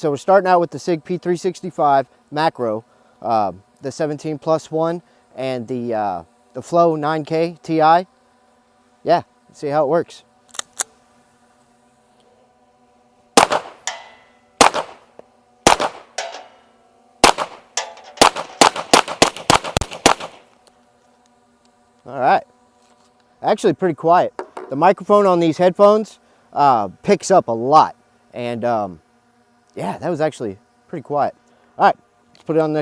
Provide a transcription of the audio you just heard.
so we're starting out with the SIG P365 macro, the 17+1 and the Flow 9K Ti. Yeah, let's see how it works. All right, actually pretty quiet. The microphone on these headphones picks up a lot, and yeah, that was actually pretty quiet. All right, let's put it on the